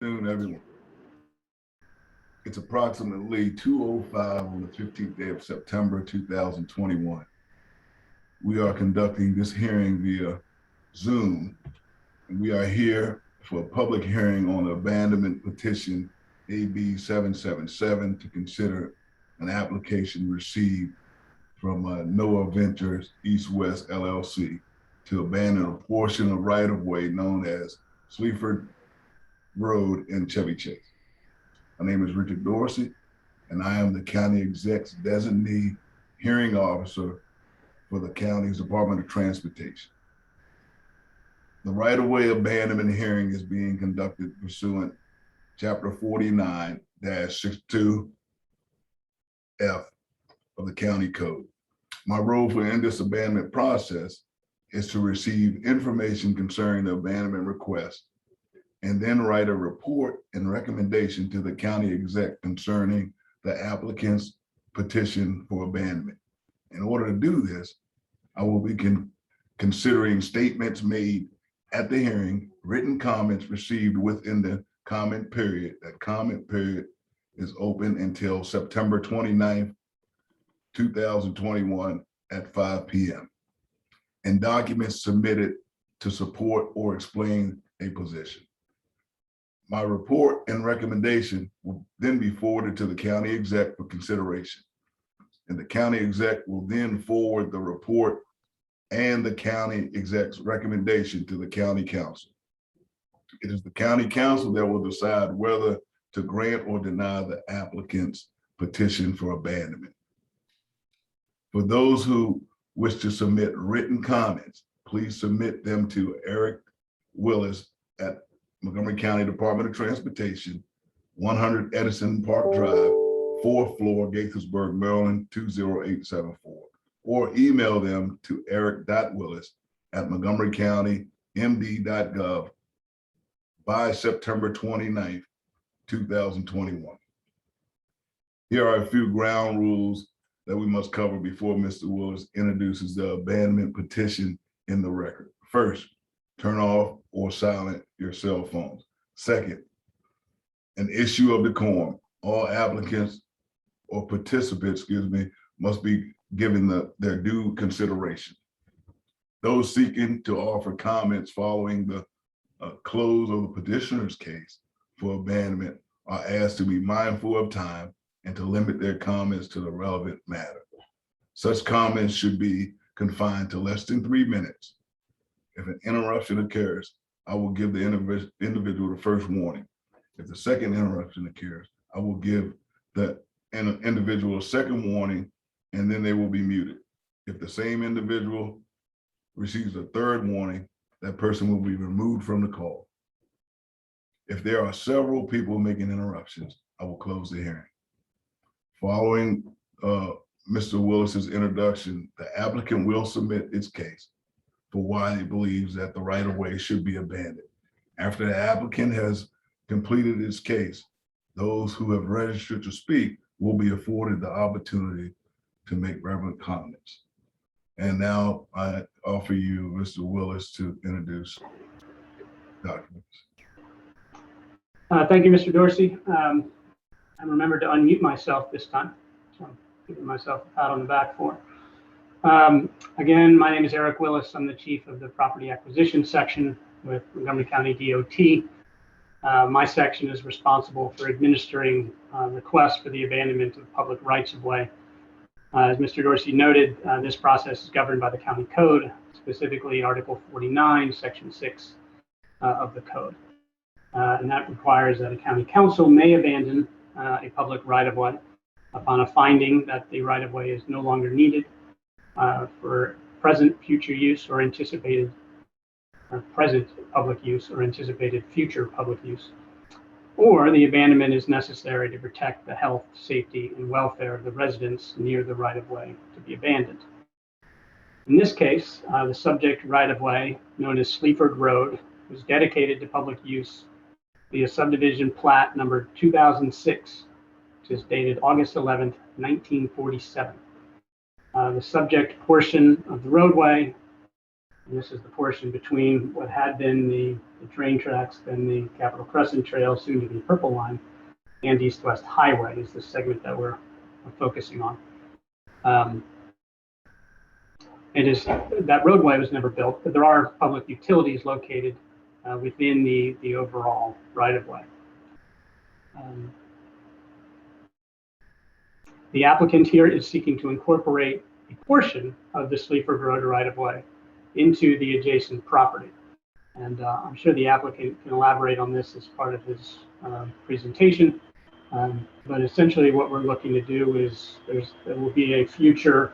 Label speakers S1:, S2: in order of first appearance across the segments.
S1: Afternoon, everyone. It's approximately 2:05 on the 15th day of September 2021. We are conducting this hearing via Zoom, and we are here for a public hearing on the abandonment petition AB 777 to consider an application received from Noah Ventures East West LLC to abandon a portion of right-of-way known as Sleaford Road in Chevy Chase. My name is Richard Dorsey, and I am the county exec's designee hearing officer for the county's Department of Transportation. The right-of-way abandonment hearing is being conducted pursuant Chapter 49-62F of the County Code. My role in this abandonment process is to receive information concerning the abandonment request and then write a report and recommendation to the county exec concerning the applicant's petition for abandonment. In order to do this, I will be considering statements made at the hearing, written comments received within the comment period. That comment period is open until September 29th, 2021 at 5 p.m. and documents submitted to support or explain a position. My report and recommendation will then be forwarded to the county exec for consideration. And the county exec will then forward the report and the county exec's recommendation to the county council. It is the county council that will decide whether to grant or deny the applicant's petition for abandonment. For those who wish to submit written comments, please submit them to Eric Willis at Montgomery County Department of Transportation, 100 Edison Park Drive, 4th floor, Gaithersburg, Maryland, 20874, or email them to eric.willis@montgomerycountymd.gov by September 29th, 2021. Here are a few ground rules that we must cover before Mr. Willis introduces the abandonment petition in the record. First, turn off or silent your cell phones. Second, an issue of decorum. All applicants or participants, must be given their due consideration. Those seeking to offer comments following the close of the petitioner's case for abandonment are asked to be mindful of time and to limit their comments to the relevant matter. Such comments should be confined to less than 3 minutes. If an interruption occurs, I will give the individual the first warning. If the second interruption occurs, I will give the individual a second warning, and then they will be muted. If the same individual receives a third warning, that person will be removed from the call. If there are several people making interruptions, I will close the hearing. Following Mr. Willis's introduction, the applicant will submit its case for why he believes that the right-of-way should be abandoned. After the applicant has completed his case, those who have registered to speak will be afforded the opportunity to make relevant comments. And now I offer you, Mr. Willis, to introduce documents.
S2: Thank you, Mr. Dorsey. I remembered to unmute myself this time, so I'm giving myself a pat on the back for. Again, my name is Eric Willis. I'm the chief of the property acquisition section with Montgomery County DOT. My section is responsible for administering requests for the abandonment of public rights-of-way. As Mr. Dorsey noted, this process is governed by the county code, specifically Article 49, Section 6 of the code. And that requires that a county council may abandon a public right-of-way upon a finding that the right-of-way is no longer needed for present, future use, or anticipated present public use or anticipated future public use, or the abandonment is necessary to protect the health, safety, and welfare of the residents near the right-of-way to be abandoned. In this case, the subject right-of-way, known as Sleaford Road, was dedicated to public use via subdivision plat number 2006, which is dated August 11th, 1947. The subject portion of the roadway And this is the portion between what had been the train tracks, then the Capitol Crescent Trail, soon to be Purple Line, and East-West Highway is the segment that we're focusing on. It is that roadway was never built, but there are public utilities located within the overall right-of-way. The applicant here is seeking to incorporate a portion of the Sleaford Road right-of-way into the adjacent property. And I'm sure the applicant can elaborate on this as part of his presentation. But essentially what we're looking to do is there will be a future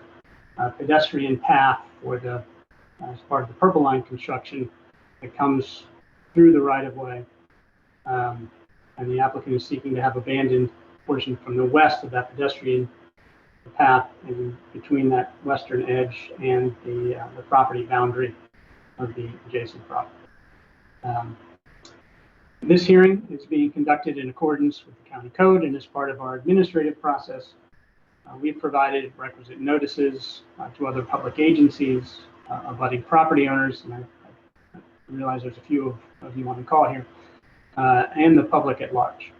S2: pedestrian path for as part of the Purple Line construction that comes through the right-of-way. And the applicant is seeking to have abandoned portion from the west of that pedestrian path and between that western edge and the property boundary of the adjacent property. This hearing is being conducted in accordance with the county code and as part of our administrative process. We've provided requisite notices to other public agencies, abutting property owners, and I realize there's a few of you on the call here, and the public at large.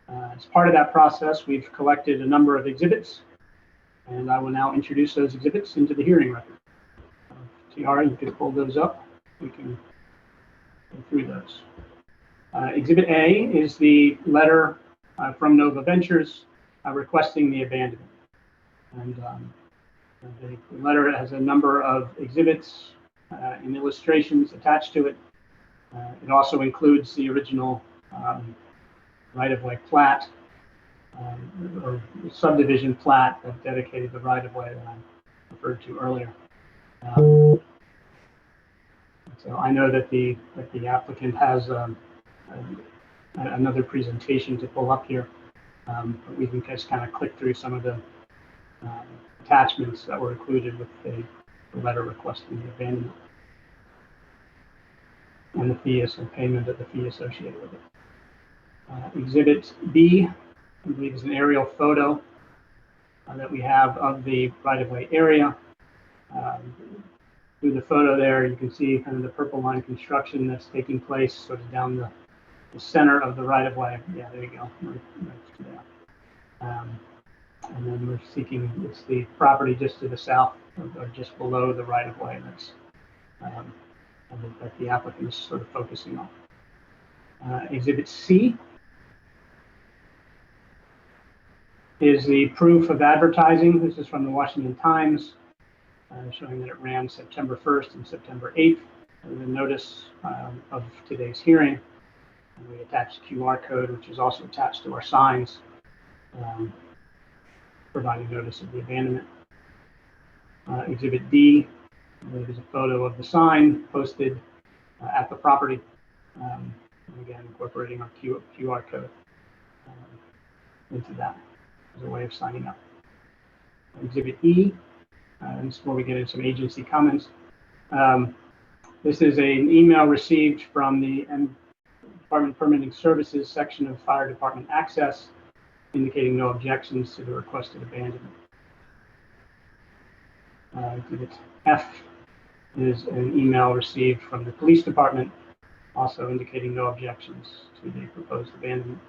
S2: As part of that process, we've collected a number of exhibits, and I will now introduce those exhibits into the hearing record. Tiara, you can pull those up. We can go through those. Exhibit A is the letter from Nova Ventures requesting the abandonment. And the letter has a number of exhibits and illustrations attached to it. It also includes the original right-of-way plat or subdivision plat that dedicated the right-of-way that I referred to earlier. So I know that the applicant has another presentation to pull up here, but we can just kind of click through some of the attachments that were included with the letter requesting the abandonment and the fees and payment of the fee associated with it. Exhibit B, I believe, is an aerial photo that we have of the right-of-way area. Through the photo there, you can see kind of the Purple Line construction that's taking place sort of down the center of the right-of-way. Yeah, there you go. Right there. And then we're seeking, it's the property just to the south or just below the right-of-way that's that the applicant is sort of focusing on. Exhibit C is the proof of advertising. This is from the Washington Times, showing that it ran September 1st and September 8th. The notice of today's hearing. And we attached a QR code, which is also attached to our signs, providing notice of the abandonment. Exhibit D is a photo of the sign posted at the property. And again, incorporating our QR code into that as a way of signing up. Exhibit E, and this is where we get into some agency comments. This is an email received from the Department of Permitting Services section of Fire Department Access, indicating no objections to the requested abandonment. Exhibit F is an email received from the police department, also indicating no objections to the proposed abandonment.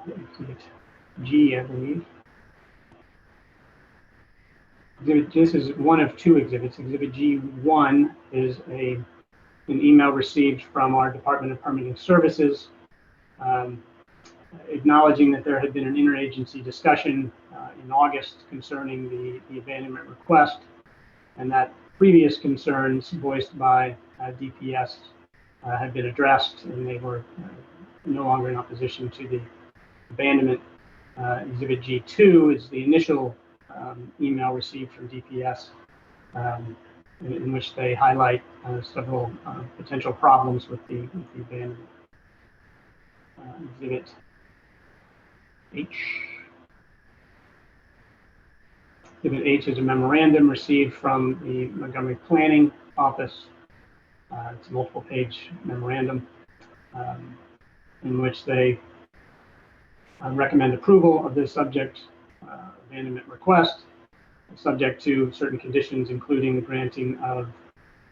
S2: Exhibit G, I believe. This is one of two exhibits. Exhibit G1 is an email received from our Department of Permitting Services, acknowledging that there had been an interagency discussion in August concerning the abandonment request, and that previous concerns voiced by DPS had been addressed, and they were no longer in opposition to the abandonment. Exhibit G2 is the initial email received from DPS, in which they highlight several potential problems with the abandonment. Exhibit H. Exhibit H is a memorandum received from the Montgomery Planning Office. It's a multiple page memorandum in which they recommend approval of the subject abandonment request, subject to certain conditions, including the granting of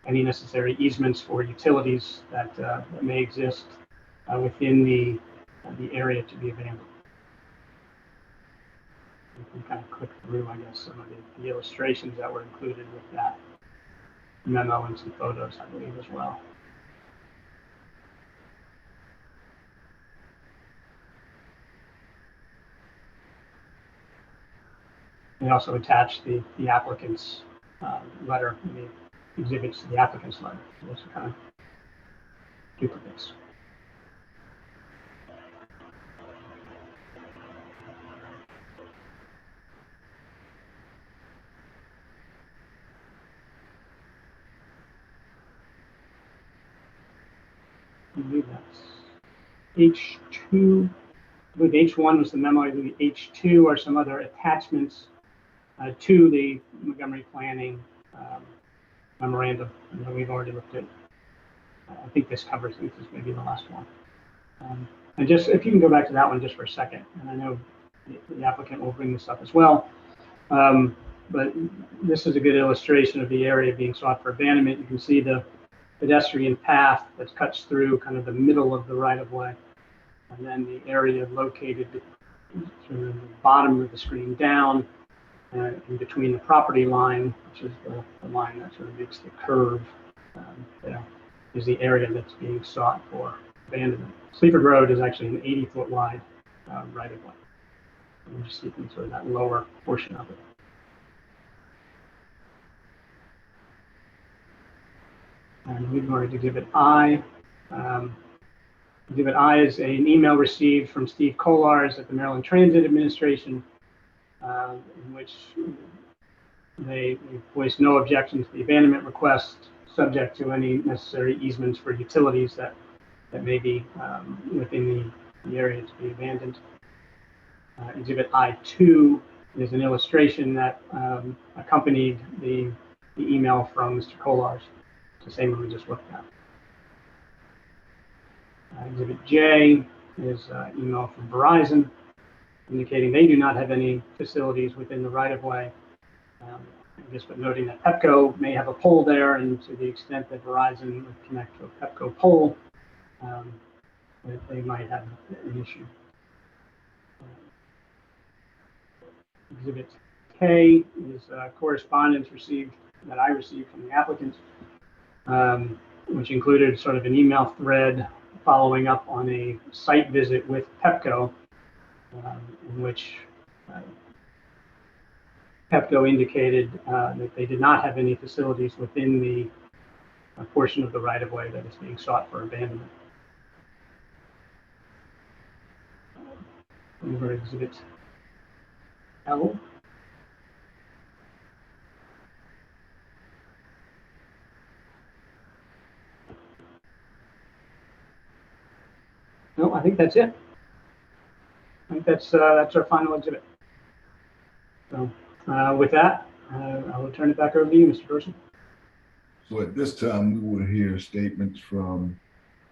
S2: any necessary easements for utilities that may exist within the area to be abandoned. You can kind of click through, I guess, some of the illustrations that were included with that memo and some photos, I believe, as well. We also attached the applicant's letter, the exhibits to the applicant's letter. Those are kind of duplicates. I believe that's H2. I believe H1 was the memo. I believe H2 are some other attachments to the Montgomery planning memorandum that we've already looked at. I think this covers, I think this may be the last one. And just, if you can go back to that one just for a second, and I know the applicant will bring this up as well. But this is a good illustration of the area being sought for abandonment. You can see the pedestrian path that cuts through kind of the middle of the right-of-way. And then the area located from the bottom of the screen down in between the property line, which is the line that sort of makes the curve there, is the area that's being sought for abandonment. Sleaford Road is actually an 80-foot wide right-of-way. I'm just seeking sort of that lower portion of it. And we've already Exhibit I. Exhibit I is an email received from Steve Kolars at the Maryland Transit Administration, in which they voiced no objection to the abandonment request, subject to any necessary easements for utilities that may be within the area to be abandoned. Exhibit I2 is an illustration that accompanied the email from Mr. Kolars. It's the same one we just looked at. Exhibit J is email from Verizon indicating they do not have any facilities within the right-of-way. But noting that Pepco may have a pole there, and to the extent that Verizon would connect to a Pepco pole, they might have an issue. Exhibit K is correspondence that I received from the applicant, which included sort of an email thread following up on a site visit with Pepco, in which Pepco indicated that they did not have any facilities within the portion of the right-of-way that is being sought for abandonment. Over Exhibit L. No, I think that's it. I think that's our final exhibit. So with that, I will turn it back over to you, Mr. Dorsey.
S1: So at this time, we will hear statements from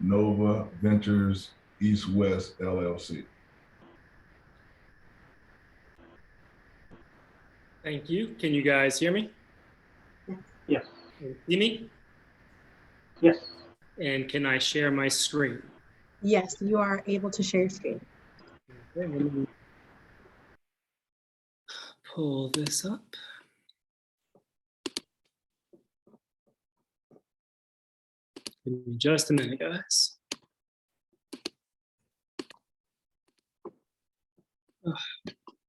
S1: Nova Ventures East West LLC.
S3: Thank you. Can you guys hear me?
S2: Yes.
S3: See me?
S2: Yes.
S3: And can I share my screen?
S4: Yes, you are able to share your screen.
S3: Okay, let me pull this up. Give me just a minute, guys.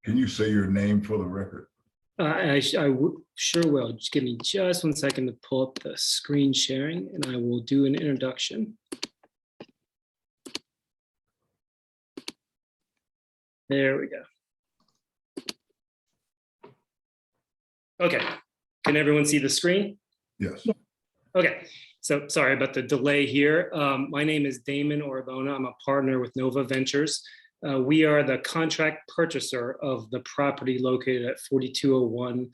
S1: Can you say your name for the record?
S3: I sure will. Just give me just 1 second to pull up the screen sharing, and I will do an introduction. There we go. Okay, can everyone see the screen?
S1: Yes.
S3: Okay, so sorry about the delay here. My name is Damon Orabona. I'm a partner with Nova Ventures. We are the contract purchaser of the property located at 4201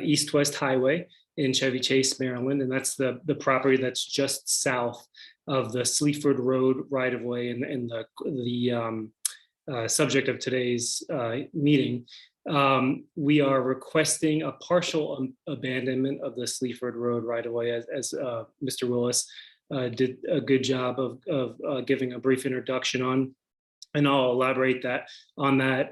S3: East West Highway in Chevy Chase, Maryland. And that's the property that's just south of the Sleaford Road right-of-way and the subject of today's meeting. We are requesting a partial abandonment of the Sleaford Road right away, as Mr. Willis did a good job of giving a brief introduction on, and I'll elaborate on that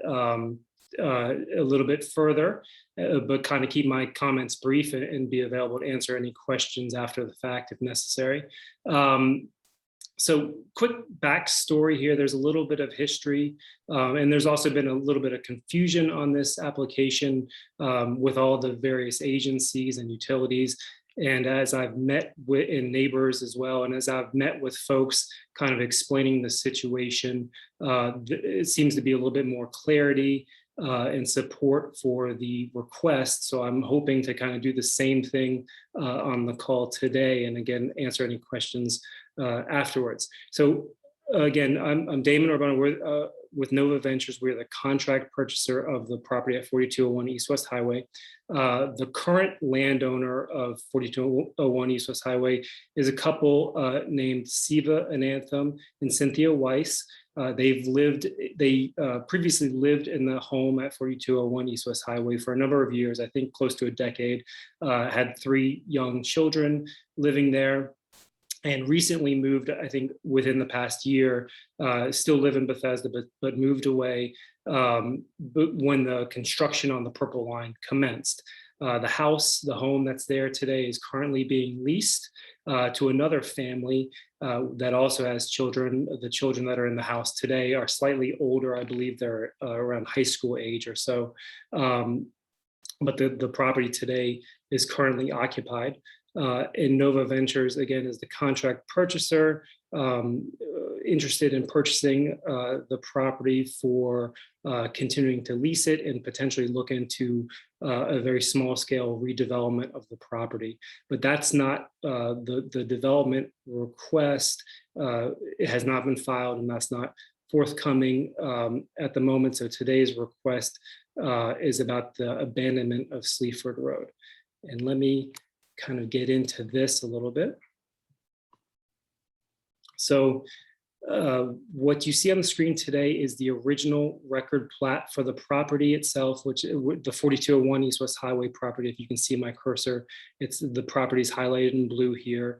S3: a little bit further, but kind of keep my comments brief and be available to answer any questions after the fact if necessary. So quick backstory here, there's a little bit of history, and there's also been a little bit of confusion on this application with all the various agencies and utilities. And as I've met with neighbors as well, and as I've met with folks kind of explaining the situation, it seems to be a little bit more clarity and support for the request. So I'm hoping to kind of do the same thing on the call today, and again, answer any questions afterwards. So again, I'm Damon Urbano. We're with Nova Ventures. We're the contract purchaser of the property at 4201 East West Highway. The current landowner of 4201 East West Highway is a couple named Siva Anantham and Cynthia Weiss. They previously lived in the home at 4201 East West Highway for a number of years, I think close to a decade, had 3 young children living there, and recently moved, I think within the past year, still live in Bethesda, but moved away but when the construction on the Purple Line commenced. The home that's there today is currently being leased to another family that also has children. The children that are in the house today are slightly older. I believe they're around high school age or so. But the property today is currently occupied. And Nova Ventures, again, is the contract purchaser, interested in purchasing the property for continuing to lease it and potentially look into a very small scale redevelopment of the property. But that's not the development request. It has not been filed, and that's not forthcoming at the moment. So today's request is about the abandonment of Sleaford Road. And let me kind of get into this a little bit. So what you see on the screen today is the original record plat for the property itself, which the 4201 East West Highway property. If you can see my cursor, the property is highlighted in blue here.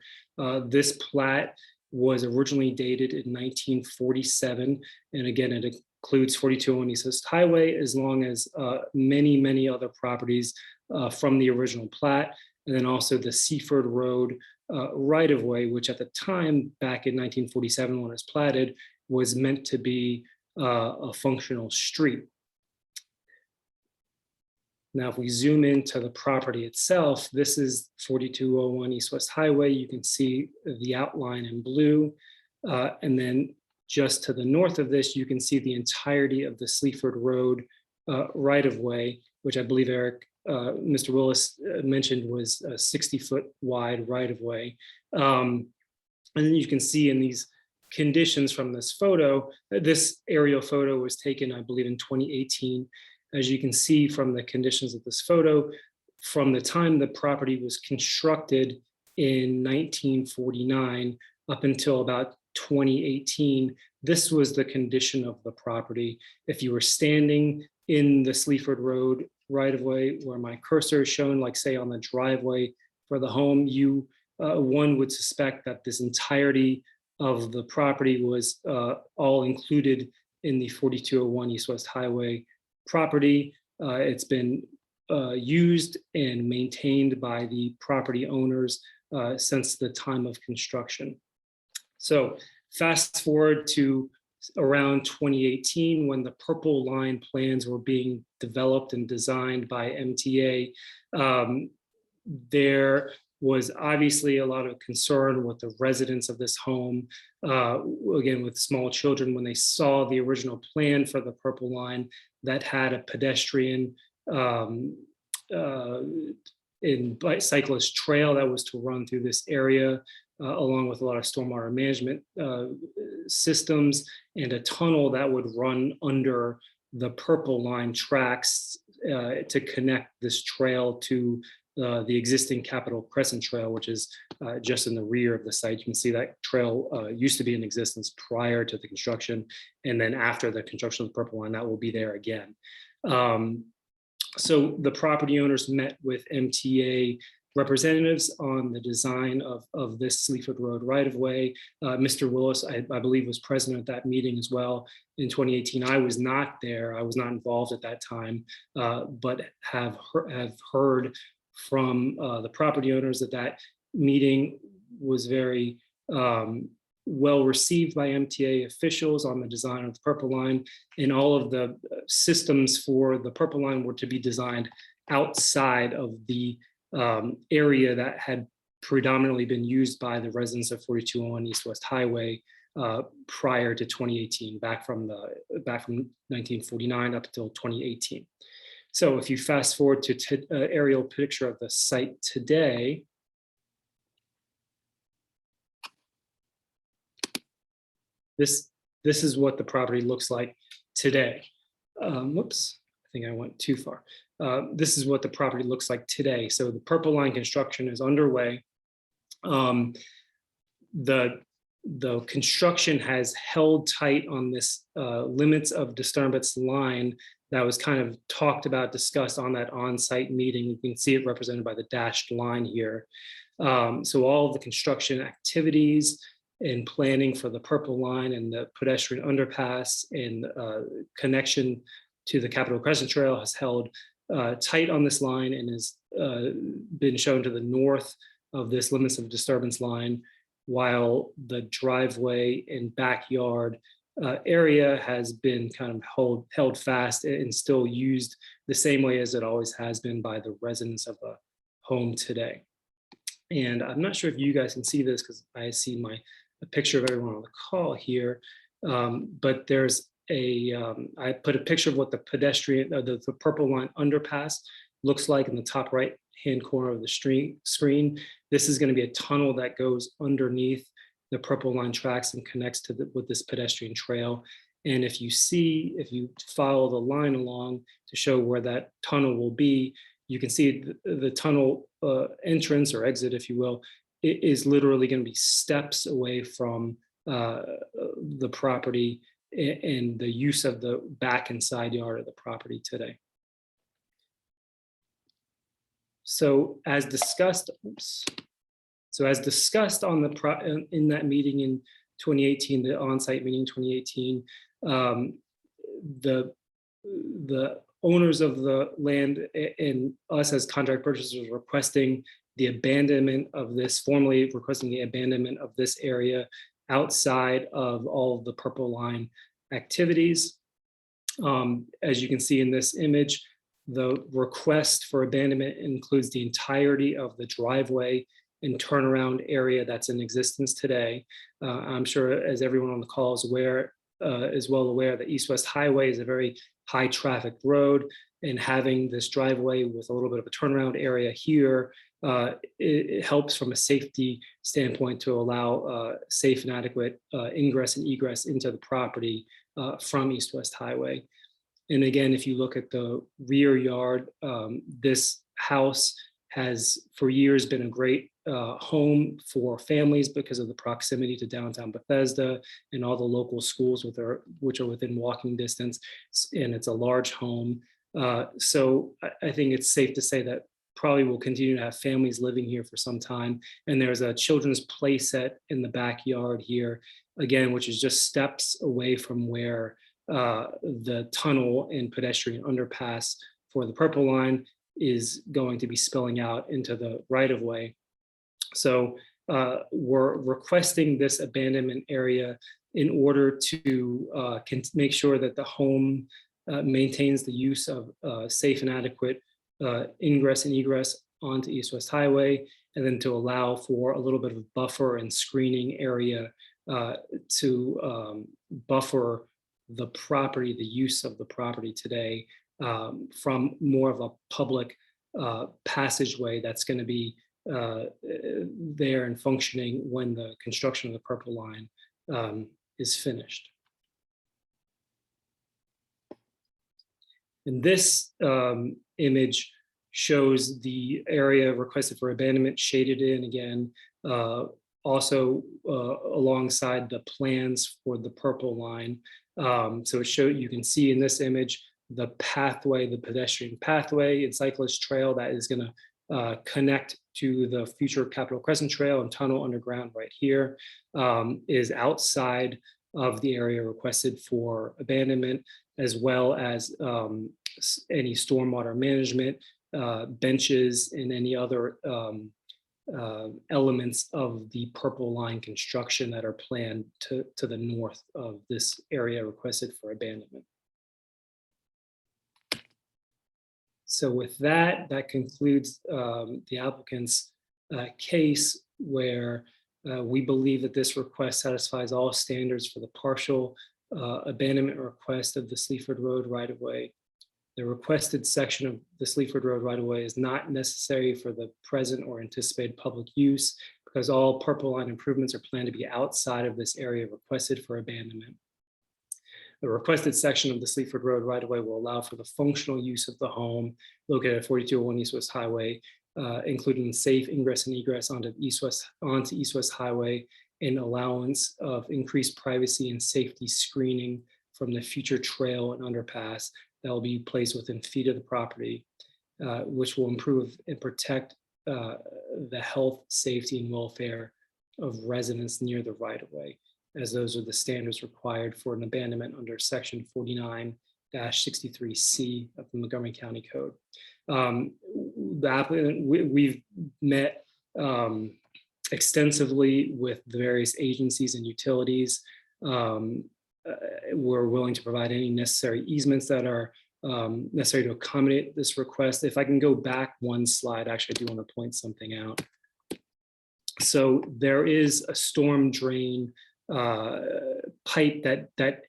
S3: This plat was originally dated in 1947. And again, it includes 4201 East West Highway, as long as many other properties from the original plat. And then also the Sleaford Road right-of-way, which at the time, back in 1947, when it was platted, was meant to be a functional street. Now, if we zoom into the property itself, this is 4201 East West Highway. You can see the outline in blue. And then just to the north of this, you can see the entirety of the Sleaford Road right-of-way, which I believe Mr. Willis mentioned was a 60-foot wide right-of-way. And then you can see in these conditions from this photo, this aerial photo was taken, I believe, in 2018. As you can see from the conditions of this photo, from the time the property was constructed in 1949 up until about 2018, this was the condition of the property. If you were standing in the Sleaford Road right-of-way where my cursor is shown, like say on the driveway for the home, one would suspect that this entirety of the property was all included in the 4201 East West Highway property. It's been used and maintained by the property owners since the time of construction. So fast forward to around 2018, when the Purple Line plans were being developed and designed by MTA, there was obviously a lot of concern with the residents of this home, again, with small children, when they saw the original plan for the Purple Line that had a pedestrian and cyclist trail that was to run through this area, along with a lot of stormwater management systems, and a tunnel that would run under the Purple Line tracks to connect this trail to the existing Capitol Crescent Trail, which is just in the rear of the site. You can see that trail used to be in existence prior to the construction, and then after the construction of the Purple Line, that will be there again. So the property owners met with MTA representatives on the design of this Sleaford Road right-of-way. Mr. Willis, I believe, was present at that meeting as well in 2018. I was not there. I was not involved at that time, but have heard from the property owners that that meeting was very well received by MTA officials on the design of the Purple Line, and all of the systems for the Purple Line were to be designed outside of the area that had predominantly been used by the residents of 4201 East West Highway prior to 2018, back from 1949 up until 2018. So if you fast forward to aerial picture of the site today, this is what the property looks like today. Whoops, I think I went too far. This is what the property looks like today. So the Purple Line construction is underway. The construction has held tight on this limits of disturbance line that was kind of talked about, discussed on that on-site meeting. You can see it represented by the dashed line here. So all of the construction activities and planning for the Purple Line and the pedestrian underpass and connection to the Capitol Crescent Trail has held tight on this line and has been shown to the north of this limits of disturbance line, while the driveway and backyard area has been kind of held fast and still used the same way as it always has been by the residents of the home today. And I'm not sure if you guys can see this because I see a picture of everyone on the call here, but there's I put a picture of what the pedestrian, the Purple Line underpass looks like in the top right hand corner of the screen. This is going to be a tunnel that goes underneath the Purple Line tracks and connects to with this pedestrian trail. And if you follow the line along to show where that tunnel will be, you can see the tunnel entrance or exit, if you will, it is literally going to be steps away from the property and the use of the back and side yard of the property today. So as discussed, on in that meeting in 2018, the on-site meeting in 2018, the owners of the land and us as contract purchasers requesting the abandonment of this, formally requesting the abandonment of this area outside of all of the Purple Line activities. As you can see in this image, the request for abandonment includes the entirety of the driveway and turnaround area that's in existence today. I'm sure, as everyone on the call is aware, is well aware, that East West Highway is a very high traffic road, and having this driveway with a little bit of a turnaround area here, it helps from a safety standpoint to allow safe and adequate ingress and egress into the property from East West Highway. And again, if you look at the rear yard, this house has for years been a great home for families because of the proximity to downtown Bethesda and all the local schools which are within walking distance, and it's a large home. So I think it's safe to say that probably will continue to have families living here for some time. And there's a children's play set in the backyard here, again, which is just steps away from where the tunnel and pedestrian underpass for the Purple Line is going to be spilling out into the right-of-way. So we're requesting this abandonment area in order to make sure that the home maintains the use of safe and adequate ingress and egress onto East West Highway, and then to allow for a little bit of buffer and screening area to buffer the property, the use of the property today from more of a public passageway that's going to be there and functioning when the construction of the Purple Line is finished. And this image shows the area requested for abandonment shaded in again, also alongside the plans for the Purple Line. So you can see in this image the pathway, the pedestrian pathway and cyclist trail that is going to connect to the future Capitol Crescent Trail and tunnel underground right here, is outside of the area requested for abandonment, as well as any stormwater management, benches, and any other elements of the purple line construction that are planned to the north of this area requested for abandonment. So with that, that concludes the applicant's case, where we believe that this request satisfies all standards for the partial abandonment request of the Sleaford Road right-of-way. The requested section of the Sleaford Road right-of-way is not necessary for the present or anticipated public use, because all purple line improvements are planned to be outside of this area requested for abandonment. The requested section of the Sleaford Road right-of-way will allow for the functional use of the home located at 4201 East West Highway, including safe ingress and egress onto East West Highway, and allowance of increased privacy and safety screening from the future trail and underpass that will be placed within feet of the property, which will improve and protect the health, safety, and welfare of residents near the right-of-way, as those are the standards required for an abandonment under section 49-63C of the Montgomery County Code. The applicant, we've met extensively with the various agencies and utilities. We're willing to provide any necessary easements that are necessary to accommodate this request. If I can go back one slide, actually, I do want to point something out. So there is a storm drain pipe that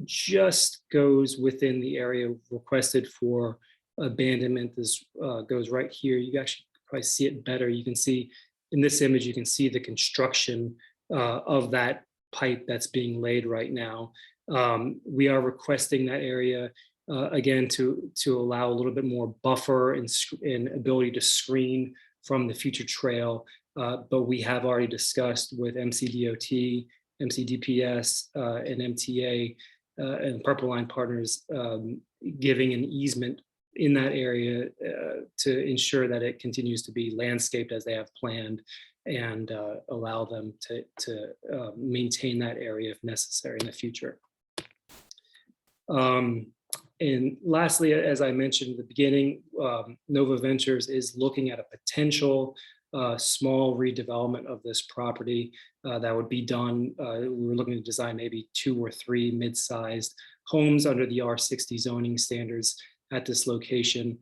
S3: just goes within the area requested for abandonment. This goes right here. You actually probably see it better. You can see in this image, you can see the construction of that pipe that's being laid right now. We are requesting that area again to allow a little bit more buffer and ability to screen from the future trail. But we have already discussed with MCDOT, MCDPS, and MTA and Purple Line partners giving an easement in that area to ensure that it continues to be landscaped as they have planned, and allow them to maintain that area if necessary in the future. And lastly, as I mentioned at the beginning, Nova Ventures is looking at a potential small redevelopment of this property that would be done. We were looking to design maybe 2 or 3 mid-sized homes under the R60 zoning standards at this location.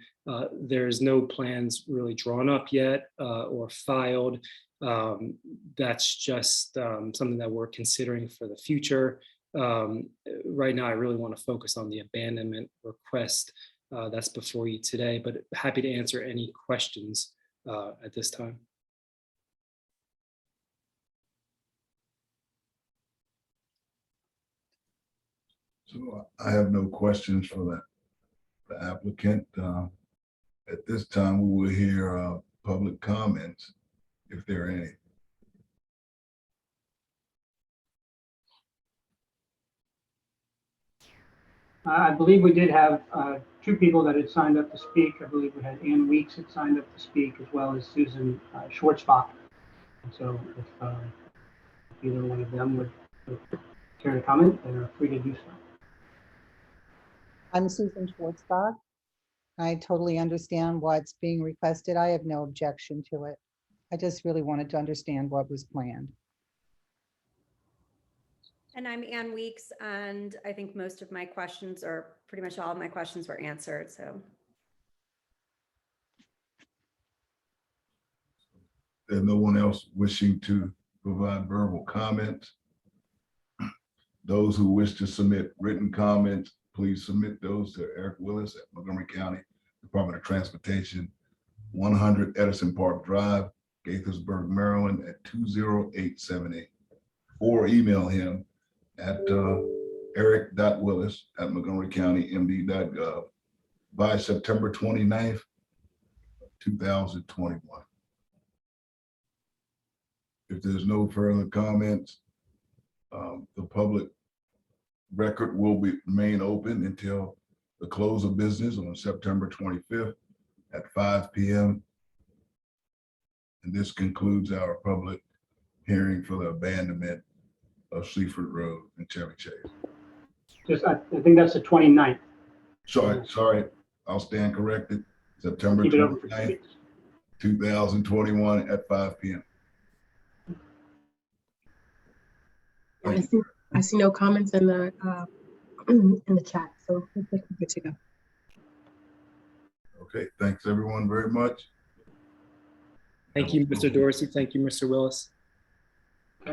S3: There's no plans really drawn up yet or filed. That's just something that we're considering for the future. Right now, I really want to focus on the abandonment request that's before you today, but happy to answer any questions at this time.
S1: So I have no questions for the applicant. At this time, we will hear public comments, if there are any.
S2: I believe we did have 2 people that had signed up to speak. I believe we had Ann Weeks had signed up to speak, as well as Susan Schwartzbach. So if either one of them would care to comment, they're free to do so.
S5: I'm Susan Schwartzbach. I totally understand what's being requested. I have no objection to it. I just really wanted to understand what was planned.
S6: And I'm Ann Weeks, and I think most of my questions, or pretty much all of my questions, were answered. So
S1: There's no one else wishing to provide verbal comments. Those who wish to submit written comments, please submit those to Eric Willis at Montgomery County Department of Transportation, 100 Edison Park Drive, Gaithersburg, Maryland at 20878, or email him at eric.willis@montgomerycountymd.gov by September 29th, 2021. If there's no further comments, the public record will remain open until the close of business on September 25th at 5 p.m. And this concludes our public hearing for the abandonment of Sleaford Road in Chevy Chase.
S2: I think that's the 29th.
S1: Sorry, I'll stand corrected. September
S2: Keep it open for 2
S1: 29th,
S2: weeks.
S1: 2021 at 5 p.m.
S4: I see no comments in the in the chat, so I think we're good to go.
S1: Okay, thanks everyone very much.
S3: Thank you, Mr. Dorsey. Thank you, Mr. Willis.